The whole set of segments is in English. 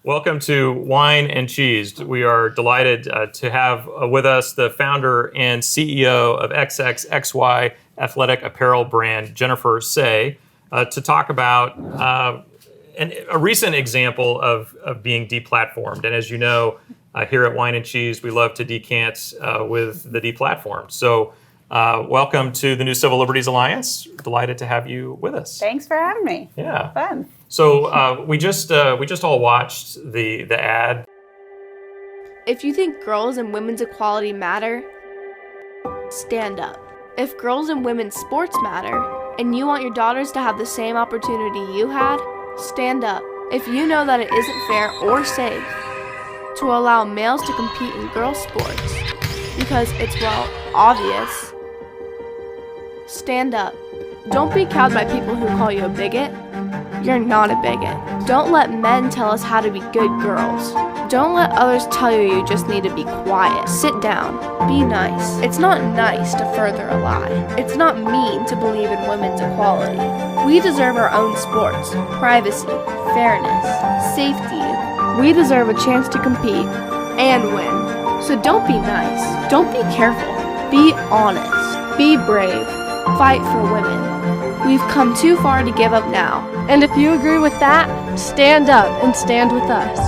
Welcome to Wine and Cheese. We are delighted to have with us the founder and CEO of XX+XY Athletic apparel brand, Jennifer Say, to talk about a recent example of being deplatformed. And as you know, here at Wine and Cheese, we love to decant with the deplatformed. So welcome to the New Civil Liberties Alliance. Delighted to have you with us. Thanks for having me. Yeah. Fun. So we just all watched the ad. If you think girls and women's equality matter, stand up. If girls and women's sports matter, and you want your daughters to have the same opportunity you had, stand up. If you know that it isn't fair or safe to allow males to compete in girls' sports because it's, well, obvious, stand up. Don't be cowed by people who call you a bigot. You're not a bigot. Don't let men tell us how to be good girls. Don't let others tell you you just need to be quiet. Sit down. Be nice. It's not nice to further a lie. It's not mean to believe in women's equality. We deserve our own sports, privacy, fairness, safety. We deserve a chance to compete and win. So don't be nice. Don't be careful. Be honest. Be brave. Fight for women. We've come too far to give up now. And if you agree with that, stand up and stand with us.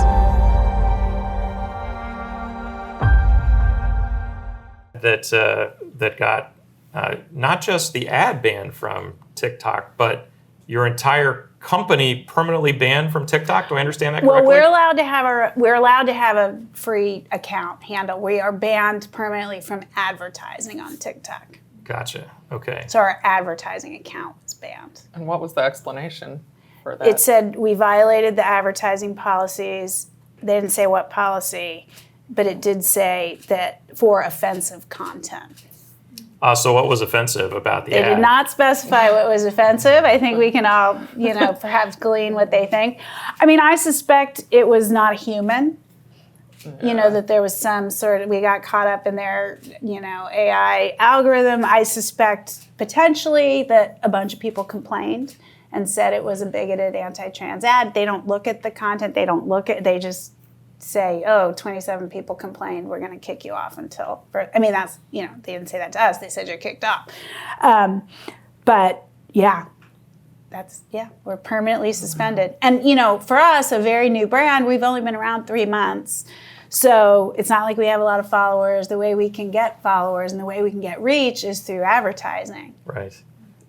That got not just the ad banned from TikTok, but your entire company permanently banned from TikTok. Do I understand that correctly? Well, we're allowed to have a free account handle. We are banned permanently from advertising on TikTok. Gotcha. Okay. So our advertising account was banned. And what was the explanation for that? It said we violated the advertising policies. They didn't say what policy, but it did say that for offensive content. So what was offensive about the ad? They did not specify what was offensive. I think we can all, perhaps glean what they think. I mean, I suspect it was not a human. That there was some sort of, we got caught up in their, AI algorithm. I suspect potentially that a bunch of people complained and said it was a bigoted anti-trans ad. They don't look at the content. They just say, 27 people complained. We're going to kick you off until, that's, they didn't say that to us. They said you're kicked off. But yeah. We're permanently suspended. And, for us, a very new brand, we've only been around 3 months. So it's not like we have a lot of followers. The way we can get followers and the way we can get reach is through advertising. Right.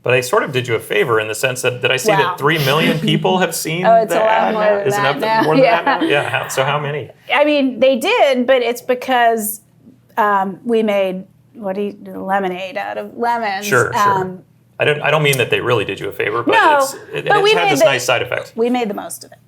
But I sort of did you a favor in the sense that, did I see that 3 million people have seen it's the a lot ad? more than Is it that up now. more than that now? Yeah. So how many? I mean, they did, but it's because we made lemonade out of lemons. Sure. I don't mean that they really did you a favor, but it had this nice side effect. We made the most of it.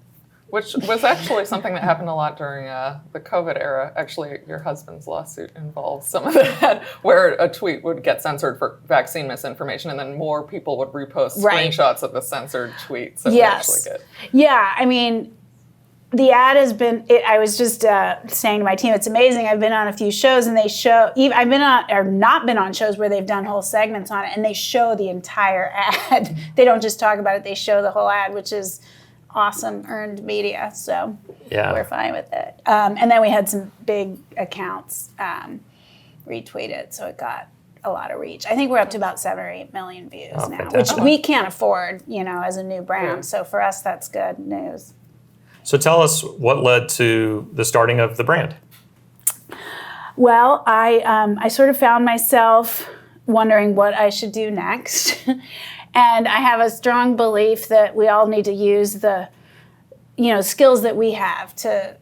Which was actually something that happened a lot during the COVID era. Actually, your husband's lawsuit involved some of that, where a tweet would get censored for vaccine misinformation, and then more people would repost screenshots of the censored tweets that would actually get. Yeah, I mean, the ad has been, I was just saying to my team, it's amazing. I've been on a few shows and I've been on, or not been on shows where they've done whole segments on it and they show the entire ad. They don't just talk about it, they show the whole ad, which is awesome earned media. So we're fine with it. And then we had some big accounts retweet it, so it got a lot of reach. I think we're up to about 7 or 8 million views now, fantastic. which we can't afford, as a new brand. Yeah. So for us, that's good news. So tell us what led to the starting of the brand. Well, I sort of found myself wondering what I should do next. And I have a strong belief that we all need to use the, skills that we have to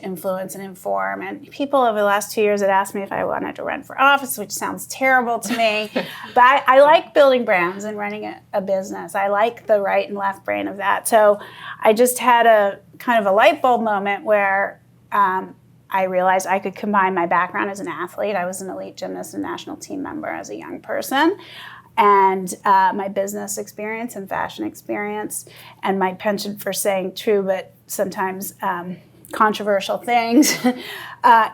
influence and inform. And people over the last 2 years had asked me if I wanted to run for office, which sounds terrible to me. But I like building brands and running a business. I like the right and left brain of that. So I just had a kind of a light bulb moment where I realized I could combine my background as an athlete. I was an elite gymnast and national team member as a young person. And my business experience and fashion experience and my penchant for saying true but sometimes controversial things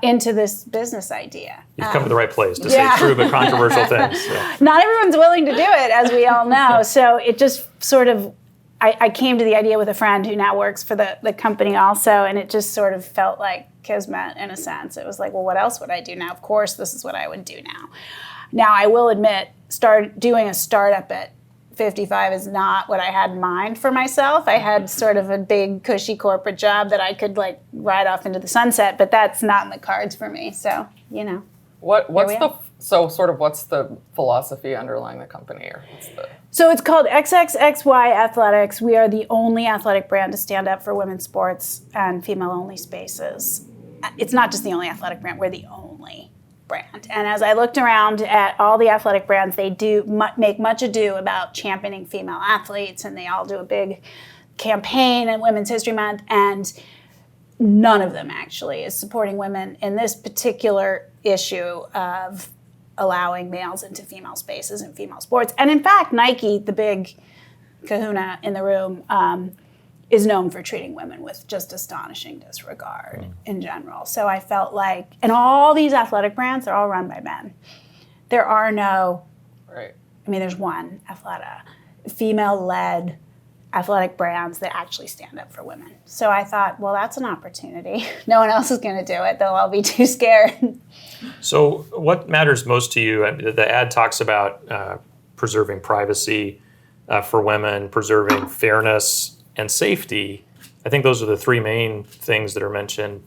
into this business idea. You've come to the right place to say true but controversial things. Yeah. Not everyone's willing to do it, as we all know. So it just sort of I came to the idea with a friend who now works for the company also, and it just sort of felt like kismet in a sense. It was like, well, what else would I do now? Of course, this is what I would do now. Now, I will admit, doing a startup at 55 is not what I had in mind for myself. I had sort of a big, cushy corporate job that I could like ride off into the sunset, but that's not in the cards for me. So, what's the philosophy underlying the company, or what's the? So it's called XX+XY Athletics. We are the only athletic brand to stand up for women's sports and female-only spaces. It's not just the only athletic brand, we're the only brand. And as I looked around at all the athletic brands, they do make much ado about championing female athletes, and they all do a big campaign in Women's History Month, and none of them actually is supporting women in this particular issue of allowing males into female spaces and female sports. And in fact, Nike, the big kahuna in the room, is known for treating women with just astonishing disregard in general. So I felt like, and all these athletic brands, they're all run by men. There are no, there's one, Athleta, female-led athletic brands that actually stand up for women. So I thought, well, that's an opportunity. No one else is going to do it. They'll all be too scared. So what matters most to you? The ad talks about preserving privacy for women, preserving fairness and safety. I think those are the three main things that are mentioned.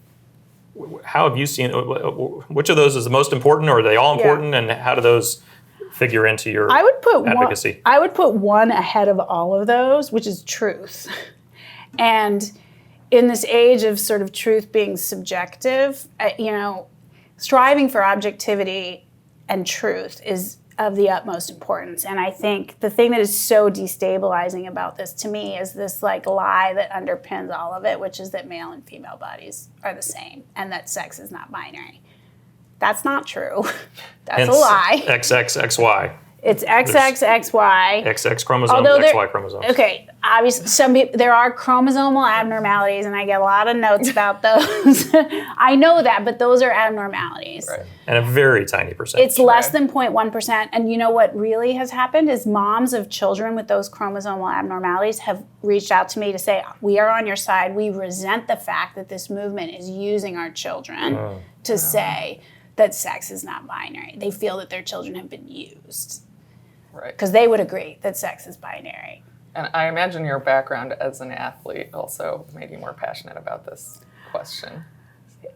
How have you seen, which of those is the most important, or are they all important, and how do those figure into your advocacy? I would put one ahead of all of those, which is truth. And in this age of sort of truth being subjective, striving for objectivity and truth is of the utmost importance. And I think the thing that is so destabilizing about this to me is this like lie that underpins all of it, which is that male and female bodies are the same and that sex is not binary. That's not true. That's a lie. XXXY. It's XXXY. XX chromosome, XY chromosome. Okay, obviously, there are chromosomal abnormalities, and I get a lot of notes about those. I know that, but those are abnormalities. Right. And a very tiny percentage. It's less than 0.1%. And you know what really has happened is moms of children with those chromosomal abnormalities have reached out to me to say, we are on your side. We resent the fact that this movement is using our children to say that sex is not binary. They feel that their children have been used. Right. Because they would agree that sex is binary. And I imagine your background as an athlete also made you more passionate about this question.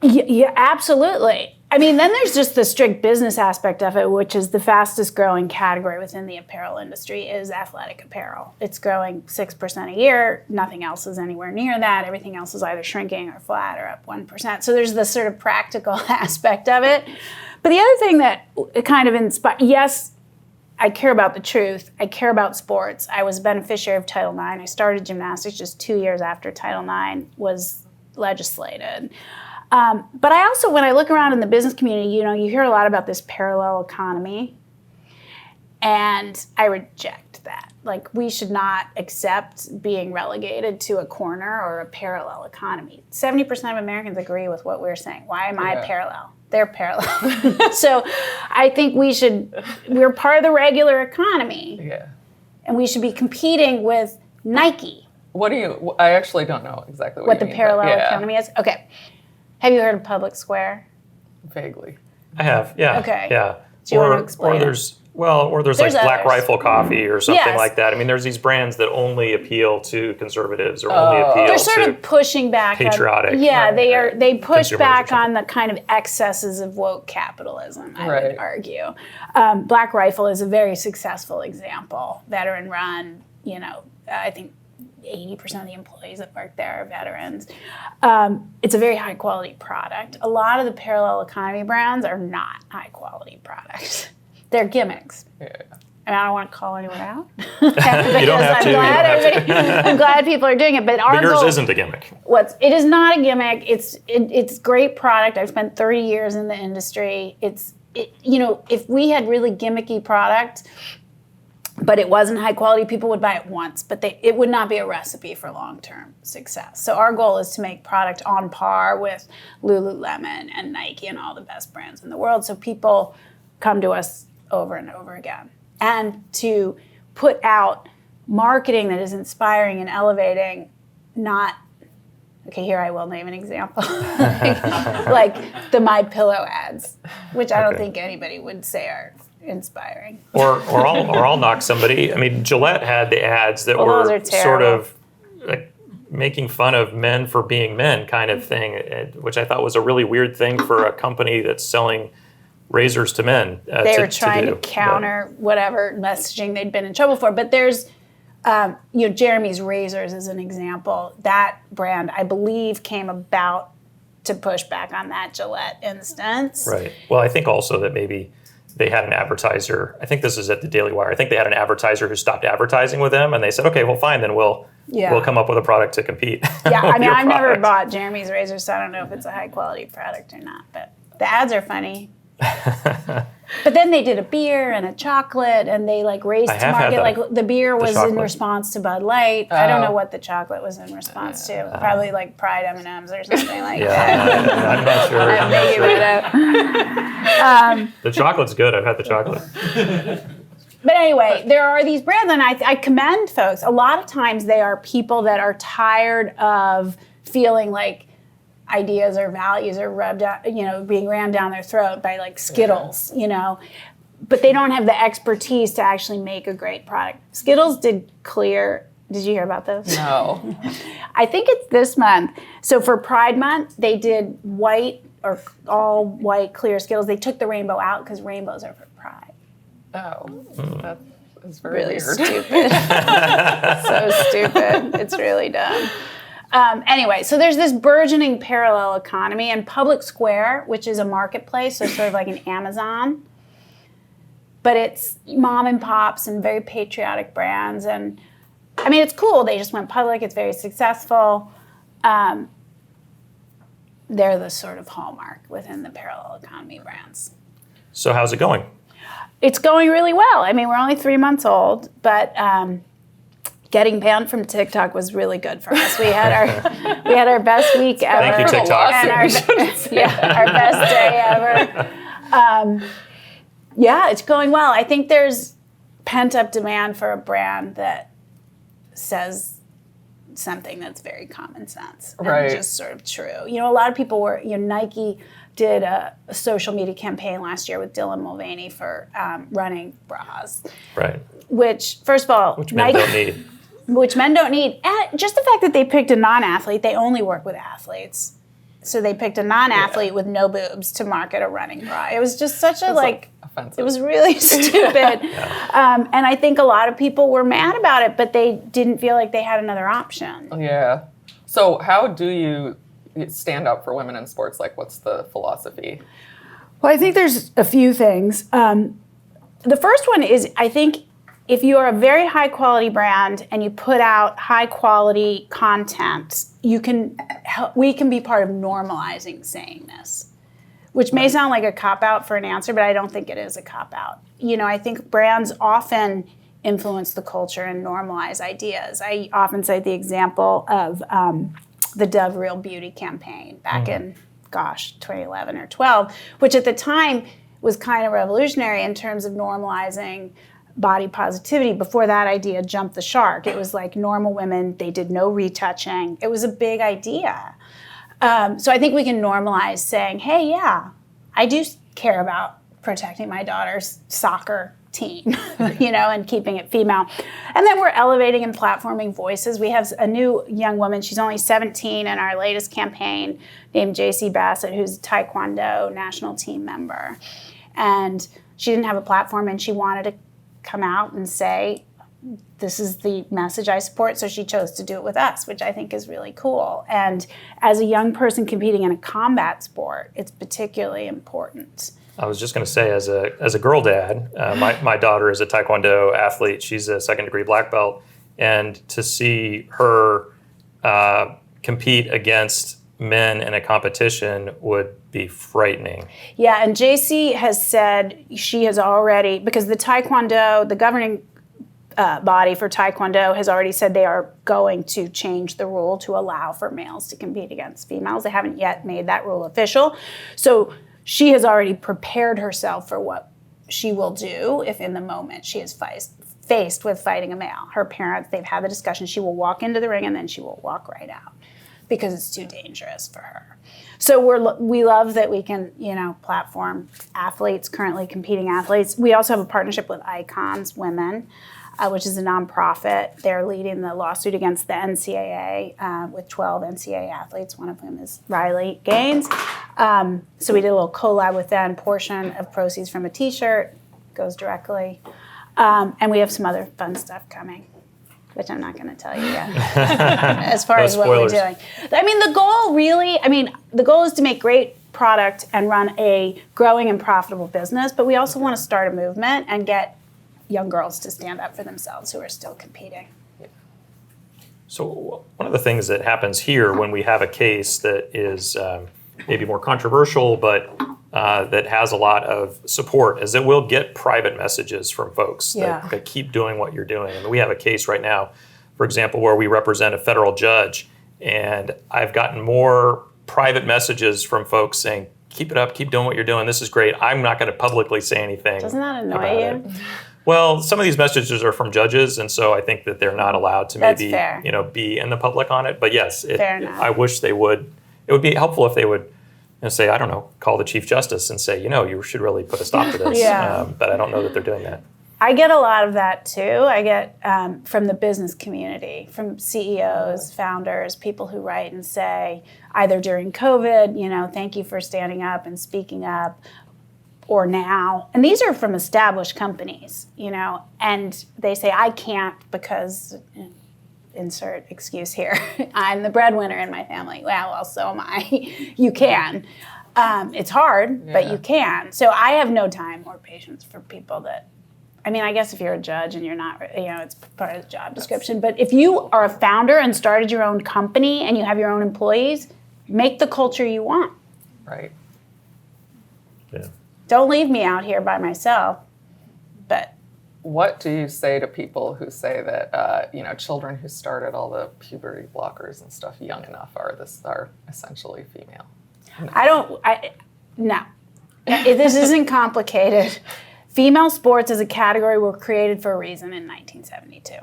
Yeah, absolutely. I mean, then there's just the strict business aspect of it, which is the fastest growing category within the apparel industry is athletic apparel. It's growing 6% a year. Nothing else is anywhere near that. Everything else is either shrinking or flat or up 1%. So there's this sort of practical aspect of it. But the other thing that kind of inspired, yes, I care about the truth. I care about sports. I was a beneficiary of Title IX. I started gymnastics just 2 years after Title IX was legislated. But I also, when I look around in the business community, you hear a lot about this parallel economy, and I reject that. Like, we should not accept being relegated to a corner or a parallel economy. 70% of Americans agree with what we're saying. Why am I parallel? They're parallel. So I think we're part of the regular economy. Yeah. And we should be competing with Nike. I actually don't know exactly what the parallel economy is. Okay. Have you heard of Public Square? Vaguely. I have, yeah. Okay. Yeah. Do you want to explain? Or there's like Black others. Rifle Coffee or something like that. I mean, there's these brands that only appeal to conservatives or only appeal They're sort of pushing back patriotic. They push back or on the kind of excesses of woke capitalism, I would argue. Black Rifle is a very successful example. Veteran run, I think 80% of the employees that work there are veterans. It's a very high quality product. A lot of the parallel economy brands are not high quality products. They're gimmicks. Yeah. And I don't want to call anyone out. You don't have to. I'm glad people are doing it. But our yours goal isn't a gimmick. It is not a gimmick. It's great product. I've spent 30 years in the industry. If we had really gimmicky product, but it wasn't high quality, people would buy it once, but it would not be a recipe for long-term success. So our goal is to make product on par with Lululemon and Nike and all the best brands in the world, so people come to us over and over again. And to put out marketing that is inspiring and elevating, not, okay, here I will name an example, like the My Pillow ads, which I don't think anybody would say are inspiring. Or I'll knock somebody. I mean, Gillette had the ads that were sort of like making fun of men for being men kind of thing, which I thought was a really weird thing for a company that's selling razors to men. They were trying to counter whatever messaging they'd been in trouble for. But there's, Jeremy's Razors is an example. That brand, I believe, came about to push back on that Gillette instance. Right. Well, I think also that maybe they had an advertiser. I think this is at the Daily Wire. I think they had an advertiser who stopped advertising with them, and they said, "Okay, well, fine, then we'll come up with a product to compete." Yeah, I mean, I've never bought Jeremy's Razors, so I don't know if it's a high quality product or not. But the ads are funny. But then they did a beer and a chocolate, and they like raced to market. Like the beer was in response to Bud Light. I don't know what the chocolate was in response to. Probably like Pride M&Ms or something like that. I'm not sure. I'm making it up. The chocolate's good. I've had the chocolate. But anyway, there are these brands, and I commend folks. A lot of times they are people that are tired of feeling like ideas or values are rubbed out, being rammed down their throat by like Skittles, but they don't have the expertise to actually make a great product. Skittles did clear. Did you hear about those? No. I think it's this month. So for Pride Month, they did white or all white clear Skittles. They took the rainbow out because rainbows are for Pride. Oh, that is very Really weird. stupid. So stupid. It's really dumb. Anyway, so there's this burgeoning parallel economy, and Public Square, which is a marketplace, so sort of like an Amazon, but it's mom and pops and very patriotic brands. And I mean, it's cool. They just went public. It's very successful. They're the sort of hallmark within the parallel economy brands. So how's it going? It's going really well. I mean, we're only 3 months old, but getting banned from TikTok was really good for us. We had our best week ever. Thank you, TikTok. And our best day ever. It's going well. I think there's pent-up demand for a brand that says something that's very common sense and just sort of true. A lot of people were, Nike did a social media campaign last year with Dylan Mulvaney for running bras. Right. Which, first of all, which men don't need. Which men don't need. And just the fact that they picked a non-athlete, they only work with athletes. So they picked a non-athlete with no boobs to market a running bra. It was just such a offensive. It was really stupid. And I think a lot of people were mad about it, but they didn't feel like they had another option. Yeah. So how do you stand up for women in sports? Like, what's the philosophy? Well, I think there's a few things. The first one is, I think, if you are a very high quality brand and you put out high quality content, we can be part of normalizing saying this, which may sound like a cop-out for an answer, but I don't think it is a cop-out. I think brands often influence the culture and normalize ideas. I often cite the example of the Dove Real Beauty campaign back in, 2011 or 12, which at the time was kind of revolutionary in terms of normalizing body positivity. Before that idea jumped the shark. It was like normal women, they did no retouching. It was a big idea. So I think we can normalize saying, hey, yeah, I do care about protecting my daughter's soccer team, and keeping it female. And then we're elevating and platforming voices. We have a new young woman, she's only 17 in our latest campaign, named JC Bassett, who's a Taekwondo national team member. And she didn't have a platform, and she wanted to come out and say, this is the message I support, so she chose to do it with us, which I think is really cool. And as a young person competing in a combat sport, it's particularly important. I was just going to say, as a girl dad, my daughter is a Taekwondo athlete. She's a second-degree black belt. And to see her compete against men in a competition would be frightening. Yeah, and JC has said she has already, because the Taekwondo, the governing body for Taekwondo has already said they are going to change the rule to allow for males to compete against females. They haven't yet made that rule official. So she has already prepared herself for what she will do if in the moment she is faced with fighting a male. Her parents, they've had the discussion. She will walk into the ring and then she will walk right out because it's too dangerous for her. So we love that we can, platform athletes, currently competing athletes. We also have a partnership with Icons Women, which is a nonprofit. They're leading the lawsuit against the NCAA with 12 NCAA athletes. One of whom is Riley Gaines. So we did a little collab with them. Portion of proceeds from a T-shirt goes directly. And we have some other fun stuff coming, which I'm not going to tell you yet, as far as what we're doing. I mean, the goal is to make great product and run a growing and profitable business, but we also want to start a movement and get young girls to stand up for themselves who are still competing. So one of the things that happens here when we have a case that is maybe more controversial, but that has a lot of support, is that we'll get private messages from folks that keep doing what you're doing. And we have a case right now, for example, where we represent a federal judge, and I've gotten more private messages from folks saying, keep it up, keep doing what you're doing, this is great. I'm not going to publicly say anything. Doesn't that annoy you? Well, some of these messages are from judges, and so I think that they're not allowed to maybe be in the public on it. But yes, I wish they would. It would be helpful if they would say, I don't know, call the Chief Justice and say, you should really put a stop to this. But I don't know that they're doing that. I get a lot of that too. I get from the business community, from CEOs, founders, people who write and say, either during COVID, thank you for standing up and speaking up, or now. And these are from established companies, and they say, I can't because, insert excuse here, I'm the breadwinner in my family. Well, so am I. You can. It's hard, but you can. So I have no time or patience for people that, I guess if you're a judge and you're not, it's part of the job description. But if you are a founder and started your own company and you have your own employees, make the culture you want. Right. Yeah. Don't leave me out here by myself. But what do you say to people who say that children who started all the puberty blockers and stuff young enough are essentially female? No. This isn't complicated. Female sports as a category were created for a reason in 1972.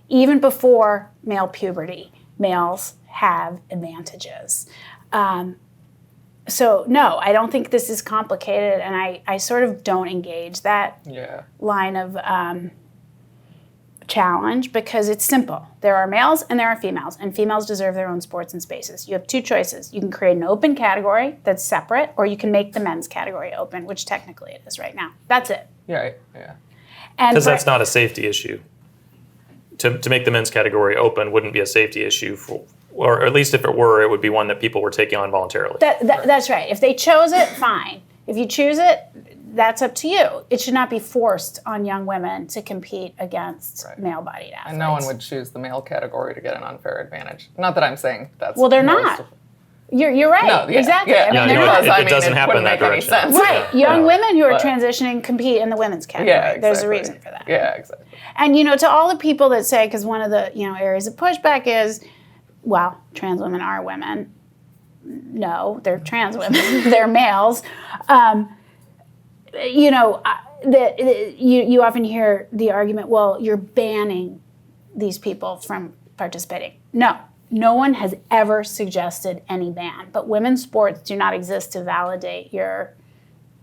Even before male puberty, males have advantages. So no, I don't think this is complicated, and I sort of don't engage that line of challenge because it's simple. There are males and there are females, and females deserve their own sports and spaces. You have two choices. You can create an open category that's separate, or you can make the men's category open, which technically it is right now. That's it. Yeah. Because that's not a safety issue. To make the men's category open wouldn't be a safety issue or at least if it were, it would be one that people were taking on voluntarily. That's right. If they chose it, fine. If you choose it, that's up to you. It should not be forced on young women to compete against male-bodied athletes. And no one would choose the male category to get an unfair advantage. Not that I'm saying that's... Well, they're not. You're right. No, exactly. Yeah. It doesn't happen in that direction. Right. Young women who are transitioning compete in the women's category. Yeah, exactly. There's a reason for that. Yeah, exactly. And, to all the people that say, because one of the, areas of pushback is, well, trans women are women. No, they're trans women. They're males. You often hear the argument, well, you're banning these people from participating. No one has ever suggested any ban, but women's sports do not exist to validate your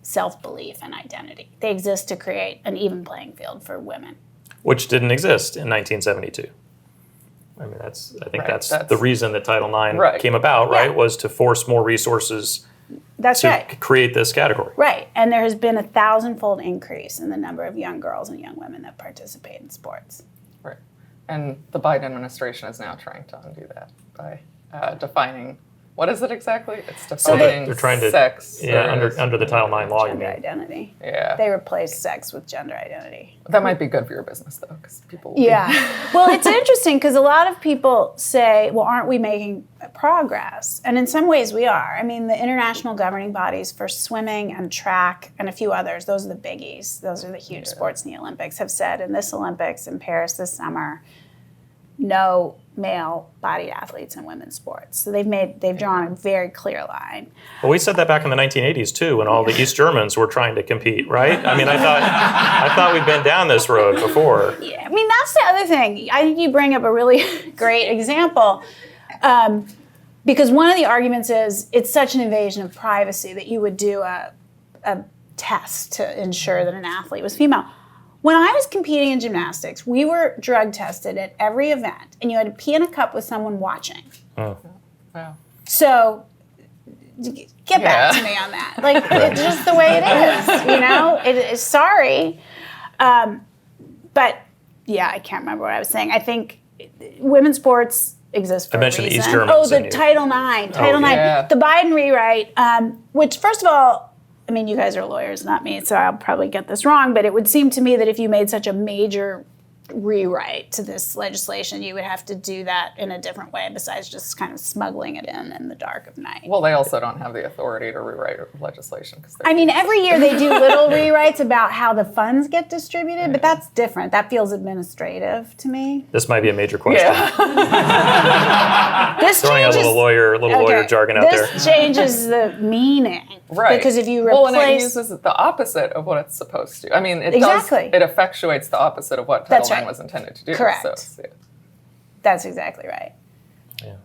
self-belief and identity. They exist to create an even playing field for women. Which didn't exist in 1972. I think that's the reason that Title IX came about, right? Was to force more resources to create this category. Right, and there has been a 1,000-fold increase in the number of young girls and young women that participate in sports. Right, and the Biden administration is now trying to undo that by defining, what is it exactly? It's defining they're trying to, sex. Under the Title IX law. Gender identity. Yeah. They replace sex with gender identity. That might be good for your business, though, because people will Well, it's interesting because a lot of people say, well, aren't we making progress? And in some ways we are. The international governing bodies for swimming and track and a few others, those are the biggies. Those are the huge sports in the Olympics, have said in this Olympics in Paris this summer, no male-bodied athletes in women's sports. So they've drawn a very clear line. Well, we said that back in the 1980s too, when all the East Germans were trying to compete, right? I mean, I thought we'd been down this road before. Yeah, I mean, that's the other thing. I think you bring up a really great example. Because one of the arguments is it's such an invasion of privacy that you would do a test to ensure that an athlete was female. When I was competing in gymnastics, we were drug tested at every event, and you had to pee in a cup with someone watching. Oh. Wow. So get back to me on that. Like, it's just the way it is, you know? It is, sorry. But, yeah, I can't remember what I was saying. I think women's sports exist for a reason. I mentioned the East Germans. Oh, the Title IX. Title IX. Yeah. The Biden rewrite, which, first of all, I mean, you guys are lawyers, not me, so I'll probably get this wrong, but it would seem to me that if you made such a major rewrite to this legislation, you would have to do that in a different way besides just kind of smuggling it in the dark of night. Well, they also don't have the authority to rewrite legislation. I mean, every year they do little rewrites about how the funds get distributed, but that's different. That feels administrative to me. This might be a major question. Yeah. This Throwing changes, a little lawyer jargon out there. This changes the meaning. Right. Because if you Well, and it replace... uses the opposite of what it's supposed to. I mean, it Exactly. does. It effectuates the opposite of what Title IX was intended to do. Correct. So, yeah. That's exactly right. Yeah.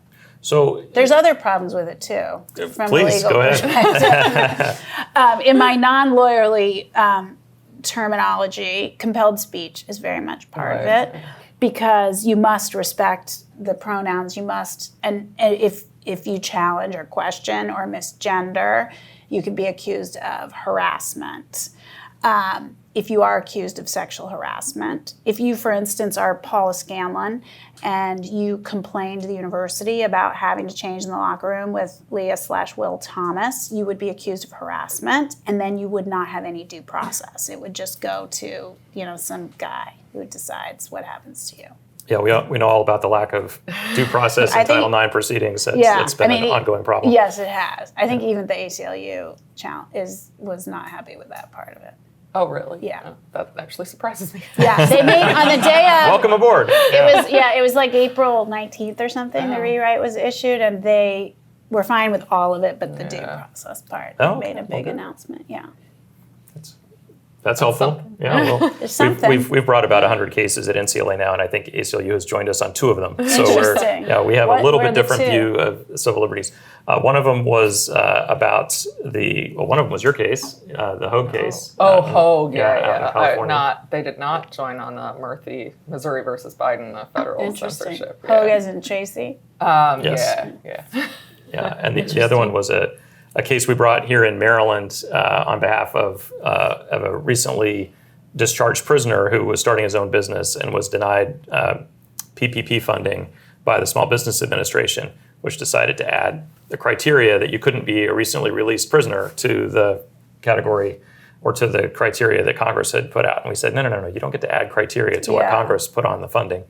So There's other problems with it too. From please, a legal go ahead. perspective. In my non-lawyerly terminology, compelled speech is very much part of it because you must respect the pronouns. You must, and if you challenge or question or misgender, you could be accused of harassment. If you are accused of sexual harassment. If you, for instance, are Paula Scanlon and you complain to the university about having to change in the locker room with Leah/Will Thomas, you would be accused of harassment, and then you would not have any due process. It would just go to, some guy who decides what happens to you. Yeah, we know all about the lack of due process in Title IX proceedings. It's been an ongoing problem. Yes, it has. I think even the ACLU was not happy with that part of it. Oh, really? Yeah. Oh, that actually surprises me. Yeah, they made on the day of... Welcome aboard. It was like April 19th or something, the rewrite was issued, and they were fine with all of it, but the due process part. They made a big announcement, That's helpful. Yeah, well, There's something. we've brought about 100 cases at NCLA now, and I think ACLU has joined us on 2 of them. So Interesting. we have a little What bit are the different 2? view of civil liberties. One of them was about one of them was your case, the Hogue case. Hogue, out in California. They did not join on the Murphy, Missouri versus Biden, the federal censorship. Hogue as in Tracy? Yes. Yeah. And the other one was a case we brought here in Maryland on behalf of a recently discharged prisoner who was starting his own business and was denied PPP funding by the Small Business Administration, which decided to add the criteria that you couldn't be a recently released prisoner to the category or to the criteria that Congress had put out. And we said, no, you don't get to add criteria to what Congress put on the funding.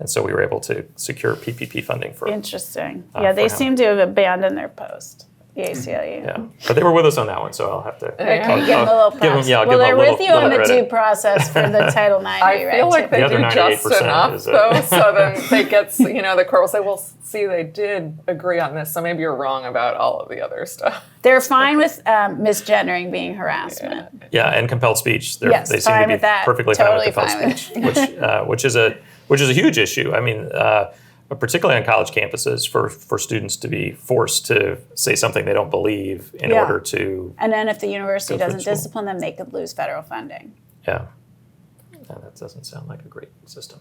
And so we were able to secure PPP funding for Interesting. They seem to have abandoned their post. The ACLU. Yeah, but they were with us on that one, so I'll have to. Okay, give them a little props. They're with you on the due process for the Title IX I feel like they do just enough, though, so then they get, the court will say, well, see, they did agree on this, so maybe you're wrong about all of the other stuff. They're fine with misgendering being harassment. Yeah, and compelled speech. They seem to be perfectly totally fine with compelled speech, which is a huge issue. I mean, particularly on college campuses, for students to be forced to say something they don't believe in order to. And then if the university doesn't discipline them, they could lose federal funding. Yeah, that doesn't sound like a great system.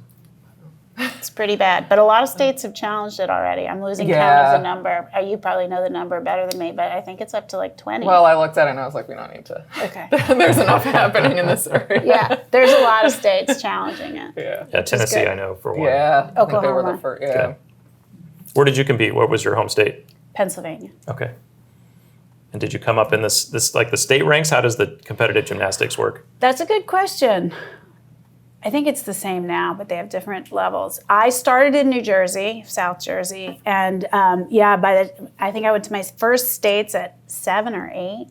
It's pretty bad, but a lot of states have challenged it already. I'm losing count of the number. You probably know the number better than me, but I think it's up to like 20. Well, I looked at it and I was like, we don't need to. Okay. There's enough happening in this area. Yeah, there's a lot of states challenging it. Yeah, Tennessee, I know for one. Yeah, Oklahoma. I think they were the first. Yeah. Okay. Where did you compete? What was your home state? Pennsylvania. Okay. And did you come up in this like the state ranks? How does the competitive gymnastics work? That's a good question. I think it's the same now, but they have different levels. I started in New Jersey, South Jersey, and I think I went to my first states at 7 or 8,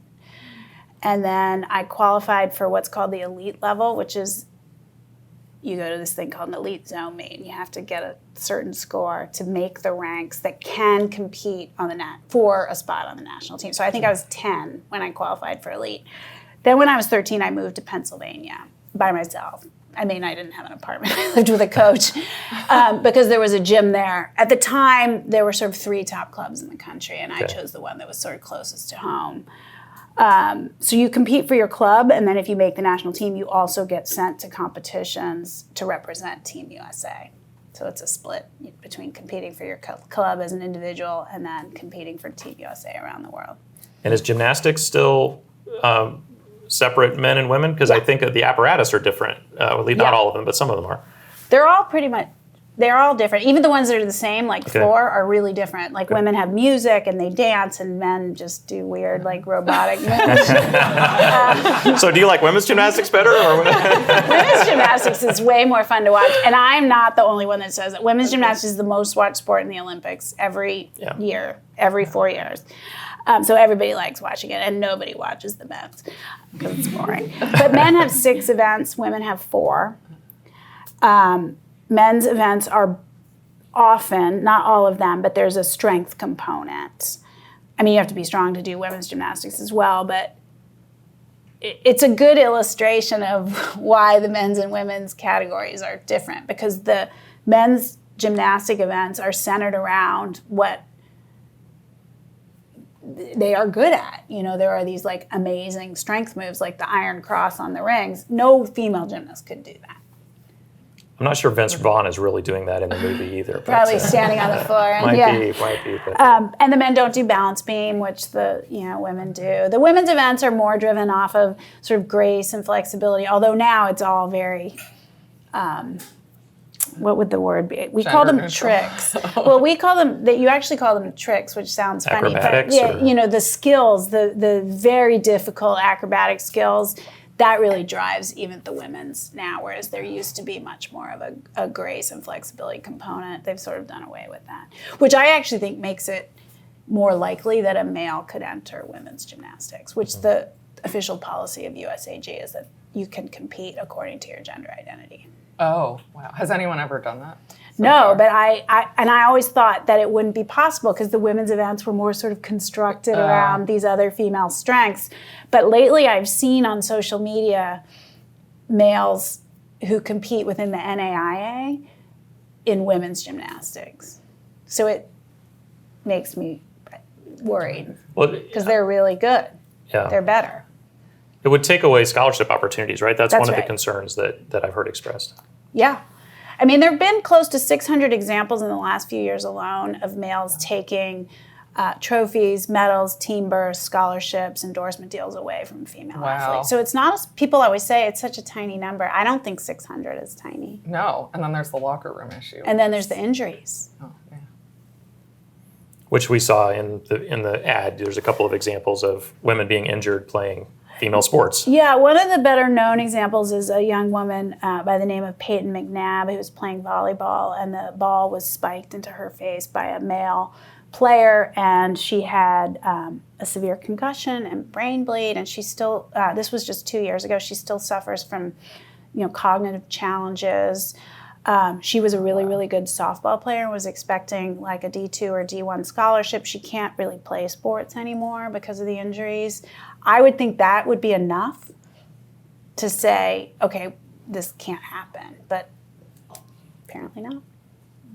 and then I qualified for what's called the elite level, which is you go to this thing called an elite zone meet, and you have to get a certain score to make the ranks that can compete on the for a spot on the national team. So I think I was 10 when I qualified for elite. Then when I was 13, I moved to Pennsylvania by myself. I mean, I didn't have an apartment. I lived with a coach because there was a gym there. At the time, there were sort of 3 top clubs in the country, and I chose the one that was sort of closest to home. So you compete for your club, and then if you make the national team, you also get sent to competitions to represent Team USA. So it's a split between competing for your club as an individual and then competing for Team USA around the world. And is gymnastics still separate men and women? Because I think the apparatus are different. Not all of them, but some of them are. They're all different. Even the ones that are the same, like floor, are really different. Like women have music and they dance, and men just do weird, like robotic moves. So do you like women's gymnastics better? Or Women's gymnastics is way more fun to watch, and I'm not the only one that says it. Women's gymnastics is the most watched sport in the Olympics every year, every 4 years. So everybody likes watching it, and nobody watches the men's because it's boring. But men have 6 events, women have 4. Men's events are often, not all of them, but there's a strength component. I mean, you have to be strong to do women's gymnastics as well, but it's a good illustration of why the men's and women's categories are different, because the men's gymnastic events are centered around what they are good at. You know, there are these like amazing strength moves like the iron cross on the rings. No female gymnast could do that. I'm not sure Vince Vaughn is really doing that in the movie either. Probably standing on the floor. Might be. But. And the men don't do balance beam, which the women do. The women's events are more driven off of sort of grace and flexibility, although now it's all very, what would the word be? We call them tricks. Well, we call them, you actually call them tricks, which sounds funny. Acrobatics? But the skills, the very difficult acrobatic skills, that really drives even the women's now, whereas there used to be much more of a grace and flexibility component. They've sort of done away with that, which I actually think makes it more likely that a male could enter women's gymnastics, which the official policy of USAG is that you can compete according to your gender identity. Oh, wow. Has anyone ever done that? No, but I always thought that it wouldn't be possible because the women's events were more sort of constructed around these other female strengths. But lately I've seen on social media males who compete within the NAIA in women's gymnastics. So it makes me worried because they're really good. Yeah. They're better. It would take away scholarship opportunities, right? That's one of the right. concerns that I've heard expressed. Yeah. I mean, there have been close to 600 examples in the last few years alone of males taking trophies, medals, team bursts, scholarships, endorsement deals away from female athletes. So it's not, as people always say, it's such a tiny number. I don't think 600 is tiny. No, and then there's the locker room issue. And then there's the injuries. Oh, yeah. Which we saw in the ad. There's a couple of examples of women being injured playing female sports. Yeah, one of the better known examples is a young woman by the name of Peyton McNabb who was playing volleyball, and the ball was spiked into her face by a male player, and she had a severe concussion and brain bleed, and she still, this was just 2 years ago, she still suffers from cognitive challenges. She was a really, really good softball player and was expecting like a D2 or D1 scholarship. She can't really play sports anymore because of the injuries. I would think that would be enough to say, okay, this can't happen, but apparently not.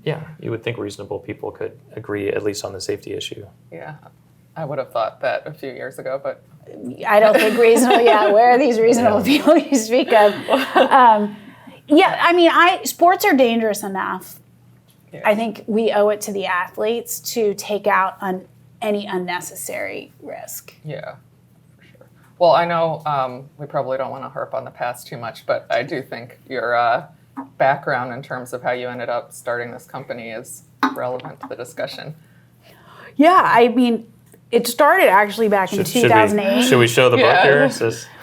Yeah, you would think reasonable people could agree at least on the safety issue. Yeah, I would have thought that a few years ago, but... I don't think reasonable, where are these reasonable people you speak of? Yeah, I mean, sports are dangerous enough. Yeah. I think we owe it to the athletes to take out any unnecessary risk. Yeah, for sure. Well, I know we probably don't want to harp on the past too much, but I do think your background in terms of how you ended up starting this company is relevant to the discussion. Yeah, I mean, it started actually back in 2008. Should we show the book here?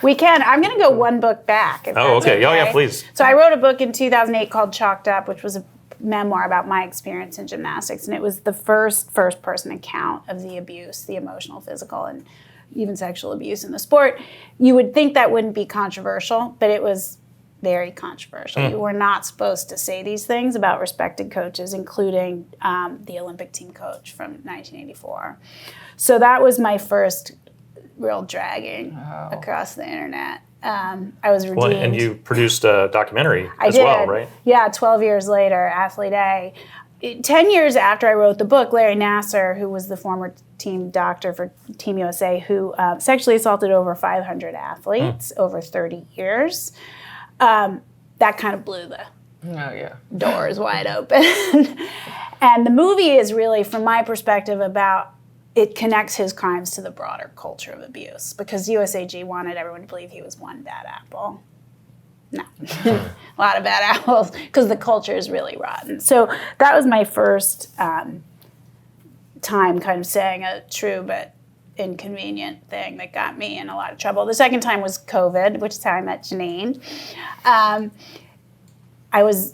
We can. I'm going to go one book back. Oh, okay. Oh, yeah, please. So I wrote a book in 2008 called Chalked Up, which was a memoir about my experience in gymnastics. And it was the first-person account of the abuse, the emotional, physical, and even sexual abuse in the sport. You would think that wouldn't be controversial, but it was very controversial. You were not supposed to say these things about respected coaches, including the Olympic team coach from 1984. So that was my first real dragging across the internet. I was redeemed. Well, and you produced a documentary as did. well, right? Yeah, 12 years later, Athlete A. 10 years after I wrote the book, Larry Nasser, who was the former team doctor for Team USA, who sexually assaulted over 500 athletes over 30 years, that kind of blew the doors wide open. And the movie is really, from my perspective, about it connects his crimes to the broader culture of abuse, because USAG wanted everyone to believe he was one bad apple. No, a lot of bad apples, because the culture is really rotten. So that was my first time kind of saying a true but inconvenient thing that got me in a lot of trouble. The second time was COVID, which is how I met Jenin. I was,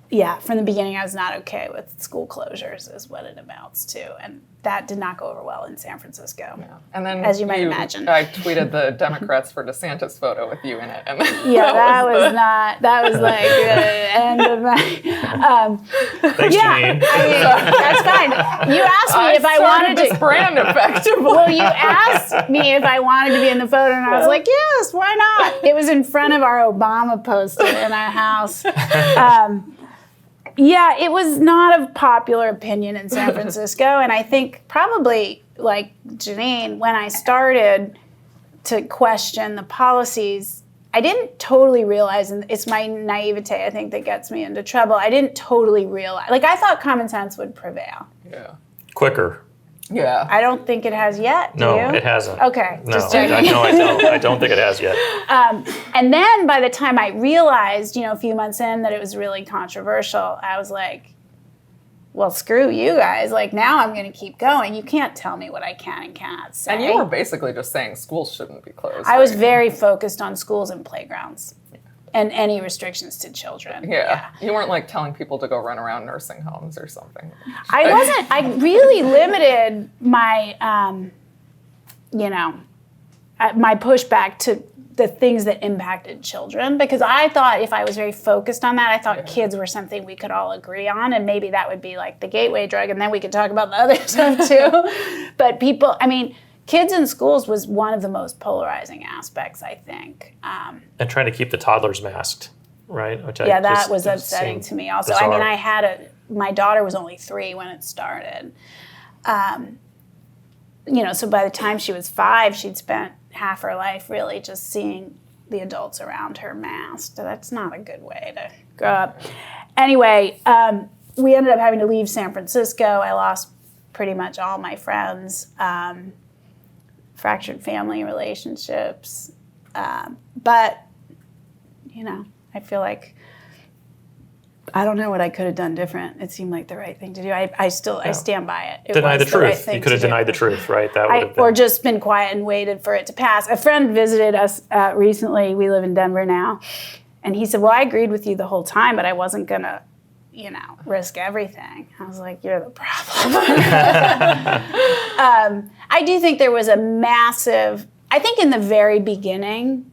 from the beginning, I was not okay with school closures, is what it amounts to. And that did not go over well in San Francisco. Yeah. And then, as you might imagine, I tweeted the Democrats for DeSantis photo with you in it. And that was like the end of my. Thanks, Jenin. I mean, that's fine. You asked me if I wanted this to. brand effectively. Well, you asked me if I wanted to be in the photo, and I was like, yes, why not? It was in front of our Obama poster in our house. It was not of popular opinion in San Francisco, and I think probably, like Jenin, when I started to question the policies, I didn't totally realize, and it's my naivete, I think, that gets me into trouble. I didn't totally realize. Like, I thought common sense would prevail. Yeah. Quicker. Yeah. I don't think it has yet. Do No, you? it hasn't. Okay. No, I don't think it has yet. And then by the time I realized, a few months in, that it was really controversial, I was like, well, screw you guys. Like, now I'm going to keep going. You can't tell me what I can and cannot say. And you were basically just saying schools shouldn't be closed. I was very focused on schools and playgrounds. And any restrictions to children. Yeah. You weren't like telling people to go run around nursing homes or something. I wasn't. I really limited my, my pushback to the things that impacted children, because I thought if I was very focused on that, I thought kids were something we could all agree on, and maybe that would be like the gateway drug, and then we could talk about the other stuff too. But kids in schools was one of the most polarizing aspects, I think. And trying to keep the toddlers masked, right? Which that was upsetting to me also. Bizarre. I mean, my daughter was only 3 when it started. So by the time she was 5, she'd spent half her life really just seeing the adults around her masked. That's not a good way to grow up. Anyway, we ended up having to leave San Francisco. I lost pretty much all my friends. Fractured family relationships. But, I feel like, I don't know what I could have done different. It seemed like the right thing to do. I stand by it. Deny the truth. You could have denied the truth, right? That would have been. Or just been quiet and waited for it to pass. A friend visited us recently. We live in Denver now. And he said, well, I agreed with you the whole time, but I wasn't going to, risk everything. I was like, you're the problem. I do think there was a massive, I think in the very beginning,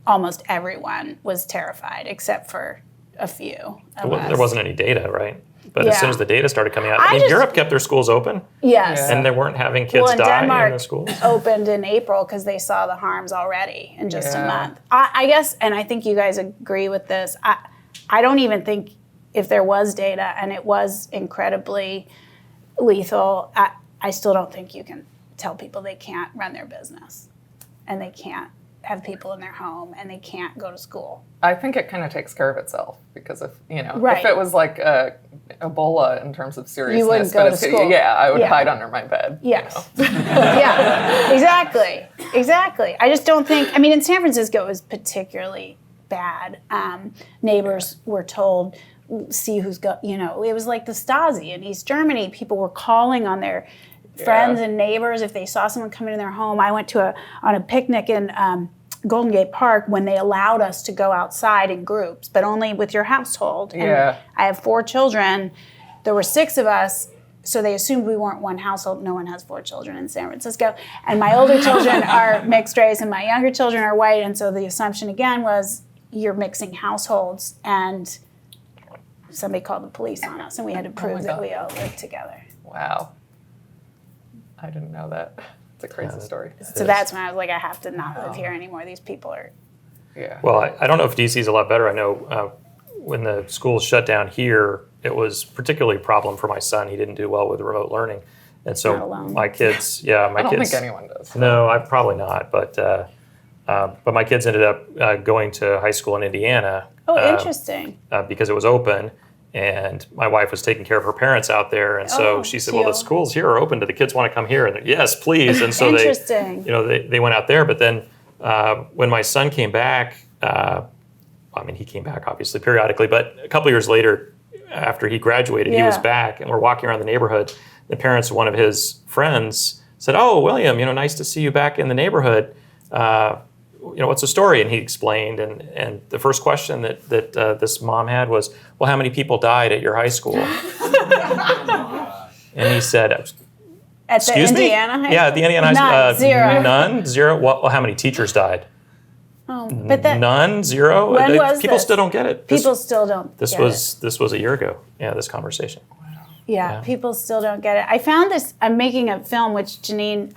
almost everyone was terrified, except for a few of us. There wasn't any data, right? But as soon as the data started coming out, Europe kept their schools open. Yes. And they weren't having kids die Denmark in the schools. Opened in April because they saw the harms already in just a month. I guess, and I think you guys agree with this, I don't even think if there was data and it was incredibly lethal, I still don't think you can tell people they can't run their business and they can't have people in their home and they can't go to school. I think it kind of takes care of itself, because if Right. if it was like Ebola in terms of seriousness, You wouldn't go to school. I would hide under my bed. Yes. Yeah, exactly. I just don't think, in San Francisco it was particularly bad. Neighbors were told, see who's it was like the Stasi in East Germany. People were calling on their friends and neighbors if they saw someone coming in their home. I went on a picnic in Golden Gate Park when they allowed us to go outside in groups, but only with your household. And I have 4 children. There were 6 of us, so they assumed we weren't one household. No one has 4 children in San Francisco. And my older children are mixed race and my younger children are white, and so the assumption again was you're mixing households, and somebody called the police on us, and we had to prove that we all lived together. Wow. I didn't know that. It's a crazy story. So that's when I was like, I have to not live here anymore. These people are... Yeah. Well, I don't know if DC is a lot better. I know when the schools shut down here, it was particularly a problem for my son. He didn't do well with remote learning. And Not so alone. my kids, my I don't kids... think anyone does. No, I probably not. But my kids ended up going to high school in Indiana. Oh, interesting. Because it was open. And my wife was taking care of her parents out there, and so she said, "Well, the schools here are open. Do the kids want to come here?" And yes, please. And so they went out there. But then when my son came back, he came back obviously periodically, but a couple of years later, after he graduated, he was back, and we're walking around the neighborhood. The parents of one of his friends said, "Oh, William, nice to see you back in the neighborhood. What's the story?" And he explained, and the first question that this mom had was, "Well, how many people died at your high school?" And he said, At "Excuse the me?" Indiana high school? Yeah, at the Indiana high school. None, zero. None? Zero? Well, how many teachers died? Oh, but that None? Zero? When was People this? still don't get it. People still don't. This get was a year ago. Yeah, this conversation. Yeah, people still don't get it. I found this. I'm making a film which Jenin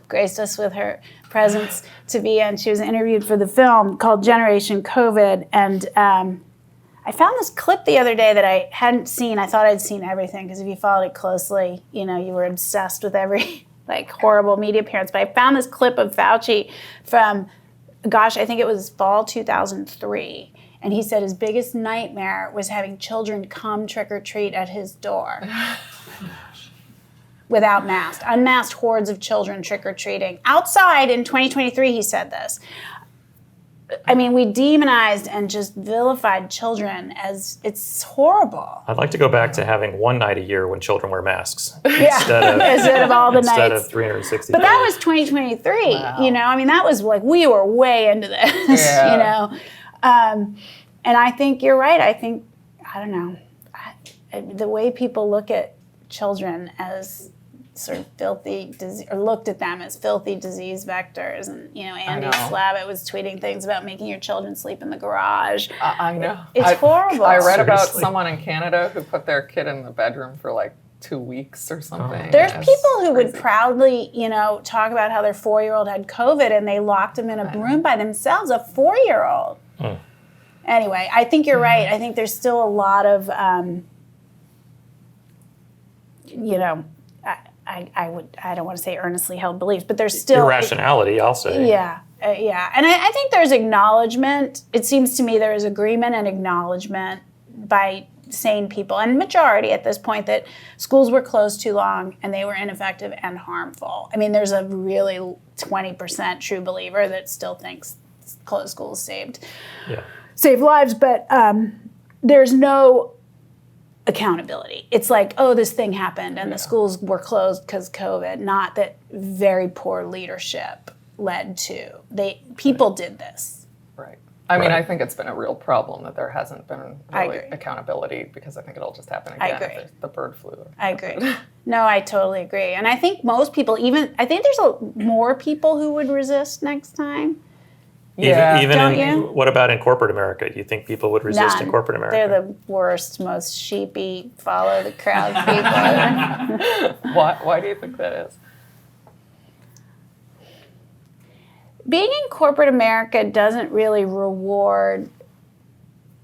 graced us with her presence to be in. She was interviewed for the film called Generation COVID, and I found this clip the other day that I hadn't seen. I thought I'd seen everything because if you followed it closely, you were obsessed with every horrible media appearance. But I found this clip of Fauci from, I think it was fall 2003. And he said his biggest nightmare was having children come trick or treat at his door without masks. Unmasked hordes of children trick or treating. Outside in 2023, he said this. I mean, we demonized and just vilified children as it's horrible. I'd like to go back to having one night a year when children wear masks instead of all the nights. Instead of 360 But days. that was 2023. Wow. That was we were way into this. Yeah. And I think you're right. I don't know, the way people look at children as sort of filthy disease, or looked at them as filthy disease vectors. And, Andy Slavitt was tweeting things about making your children sleep in the garage. I know. It's horrible. I read about Seriously. someone in Canada who put their kid in the bedroom for 2 weeks or something. There's It's people who would crazy. proudly, talk about how their 4-year-old had COVID and they locked him in a room by themselves, a 4-year-old. Anyway, I think you're right. I think there's still a lot of, I don't want to say earnestly held beliefs, but there's still irrationality, I'll say. Yeah. And I think there's acknowledgement. It seems to me there is agreement and acknowledgement by sane people, and majority at this point, that schools were closed too long and they were ineffective and harmful. I mean, there's a really 20% true believer that still thinks closed schools saved lives, but there's no accountability. It's this thing happened and the schools were closed because COVID, not that very poor leadership led to. People did this. Right. I mean, I think it's been a real problem that there hasn't been really accountability, because I think it'll just happen again. I agree. If the bird flu. I agree. No, I totally agree. And I think most people, I think there's more people who would resist next time. Yeah. Don't What about in corporate America? Do you think people would resist in None. corporate America? They're the worst, most sheepy, follow the crowd people. Why do you think that is? Being in corporate America doesn't really reward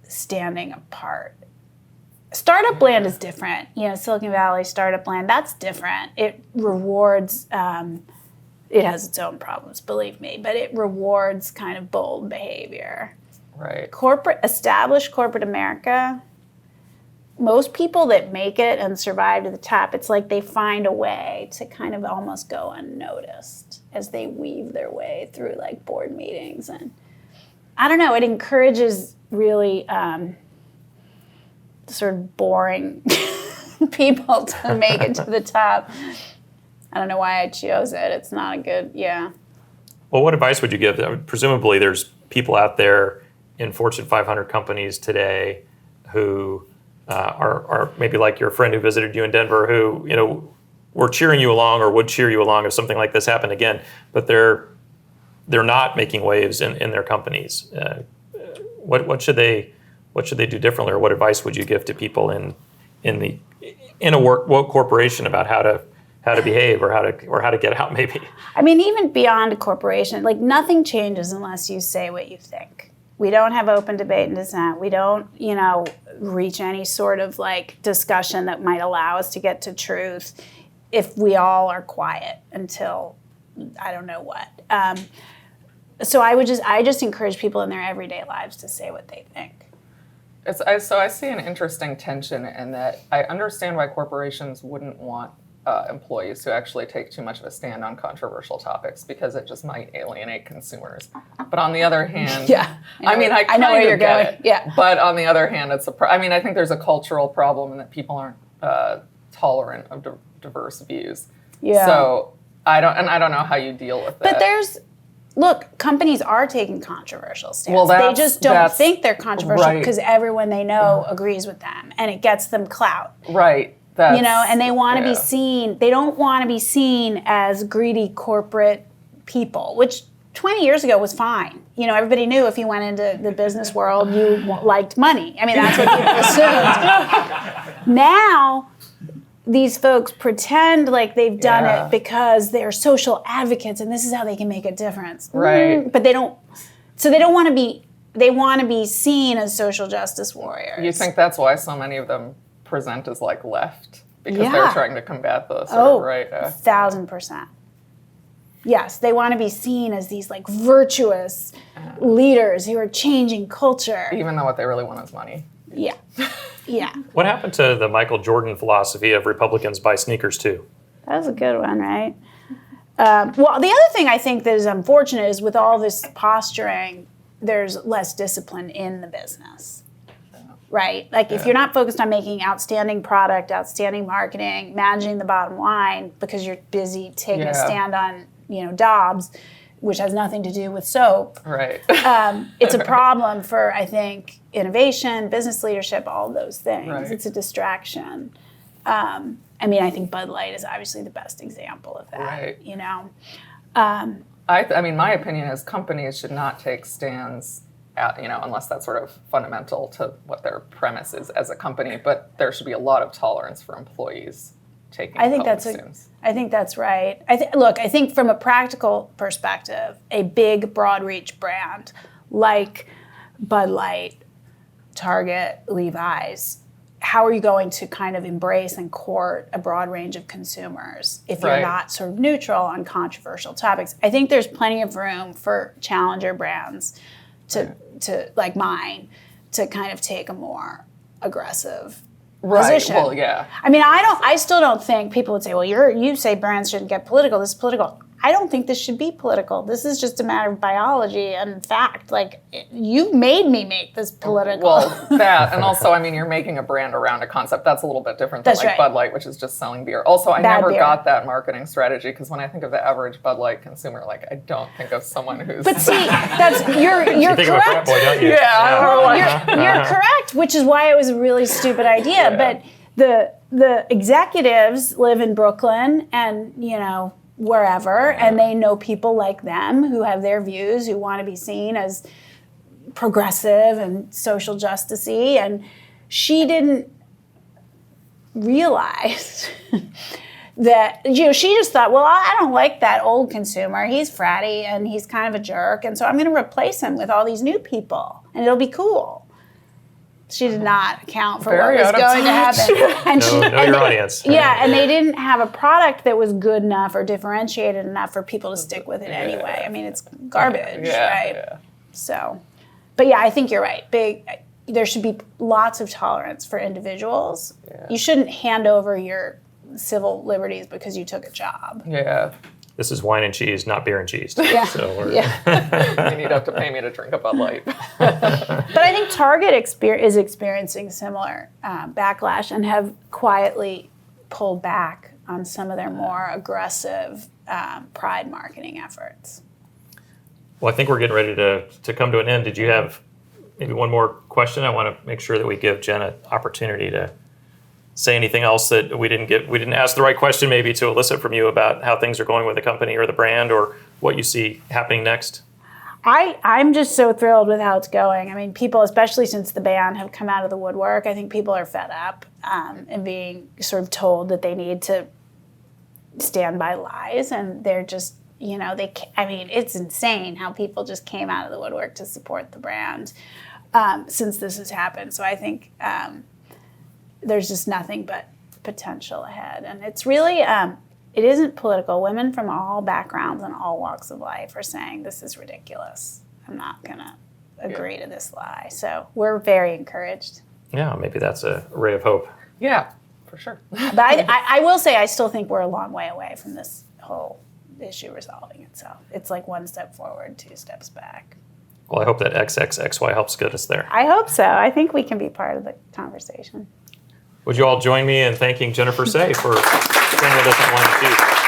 standing apart. Startup land is different. Silicon Valley, startup land, that's different. It rewards, it has its own problems, believe me, but it rewards kind of bold behavior. Right. Established corporate America, most people that make it and survive to the top, it's like they find a way to kind of almost go unnoticed as they weave their way through board meetings. And I don't know, it encourages really sort of boring people to make it to the top. I don't know why I chose it. It's not a good, Well, what advice would you give? Presumably there's people out there in Fortune 500 companies today who are maybe like your friend who visited you in Denver, who were cheering you along or would cheer you along if something like this happened again, but they're not making waves in their companies. What should they do differently, or what advice would you give to people in a woke corporation about how to behave, or how to get out, maybe? I mean, even beyond a corporation, like nothing changes unless you say what you think. We don't have open debate and dissent. We don't, reach any sort of like discussion that might allow us to get to truth if we all are quiet until I don't know what. So I just encourage people in their everyday lives to say what they think. So I see an interesting tension in that I understand why corporations wouldn't want employees to actually take too much of a stand on controversial topics, because it just might alienate consumers. But on the other hand, I know where you're going. It. Yeah. But on the other hand, I think there's a cultural problem in that people aren't tolerant of diverse views. Yeah. So I don't know how you deal with that. Look, companies are taking controversial stands. Well, they just don't think they're controversial because everyone they know agrees with them, and it gets them clout. Right. And they want to be seen. They don't want to be seen as greedy corporate people, which 20 years ago was fine. Everybody knew if you went into the business world, you liked money. I mean, that's what people assumed. Now, these folks pretend like they've done it because they're social advocates and this is how they can make a difference. Right. But they don't. So they don't want to be. They want to be seen as social justice warriors. You think that's why so many of them present as like left, because they're trying to combat the sort of right? 1,000%. Yes, they want to be seen as these like virtuous leaders who are changing culture, even though what they really want is money. Yeah. Yeah. What happened to the Michael Jordan philosophy of Republicans buy sneakers too? That was a good one, right? Well, the other thing I think that is unfortunate is with all this posturing, there's less discipline in the business, right? Like if you're not focused on making outstanding product, outstanding marketing, managing the bottom line because you're busy taking a stand on, Dobbs, which has nothing to do with soap. Right. It's a problem for, I think, innovation, business leadership, all of those things. Right. It's a distraction. I think Bud Light is obviously the best example of that. Right. My opinion is companies should not take stands, unless that's sort of fundamental to what their premise is as a company. But there should be a lot of tolerance for employees taking stands. I think that's right. I think from a practical perspective, a big, broad reach brand like Bud Light, Target, Levi's, how are you going to kind of embrace and court a broad range of consumers if you're not sort of neutral on controversial topics? I think there's plenty of room for challenger brands to like mine to kind of take a more aggressive position. Well, yeah. I still don't think people would say, well, you say brands shouldn't get political. This is political. I don't think this should be political. This is just a matter of biology and fact. Like, you made me make this political. Well, that, and also, you're making a brand around a concept. That's a little bit different than Bud Light, which is just selling beer. Also, I never got that marketing strategy, because when I think of the average Bud Light consumer, I don't think of someone who's... But see, you're you think correct. Of a frat boy, don't you? You're correct, which is why it was a really stupid idea. But the executives live in Brooklyn and, wherever, and they know people like them who have their views, who want to be seen as progressive and social justice-y, and she didn't realize that, she just thought, well, I don't like that old consumer. He's fratty and he's kind of a jerk, and so I'm going to replace him with all these new people, and it'll be cool. She did not account for what was going to happen. And know your audience. Yeah, and they didn't have a product that was good enough or differentiated enough for people to stick with it anyway. It's garbage, right? Yeah. So, but I think you're right. There should be lots of tolerance for individuals. Yeah. You shouldn't hand over your civil liberties because you took a job. Yeah. This is wine and cheese, not beer and cheese. Yeah. So you need to pay me to drink a Bud Light. But I think Target is experiencing similar backlash and have quietly pulled back on some of their more aggressive pride marketing efforts. Well, I think we're getting ready to come to an end. Did you have maybe one more question? I want to make sure that we give Jen an opportunity to say anything else that we didn't ask the right question maybe to elicit from you about how things are going with the company or the brand or what you see happening next. I'm just so thrilled with how it's going. I mean, people, especially since the ban, have come out of the woodwork. I think people are fed up and being sort of told that they need to stand by lies, and they're just, it's insane how people just came out of the woodwork to support the brand since this has happened. So I think there's just nothing but potential ahead, and it's really it isn't political. Women from all backgrounds and all walks of life are saying this is ridiculous. I'm not gonna agree to this lie. So we're very encouraged. Yeah, maybe that's a ray of hope. Yeah, for sure. But I will say I still think we're a long way away from this whole issue resolving itself. It's like one step forward, two steps back. Well, I hope that XXXY helps get us there. I hope so. I think we can be part of the conversation. Would you all join me in thanking Jennifer Say for staying with us at One and Two?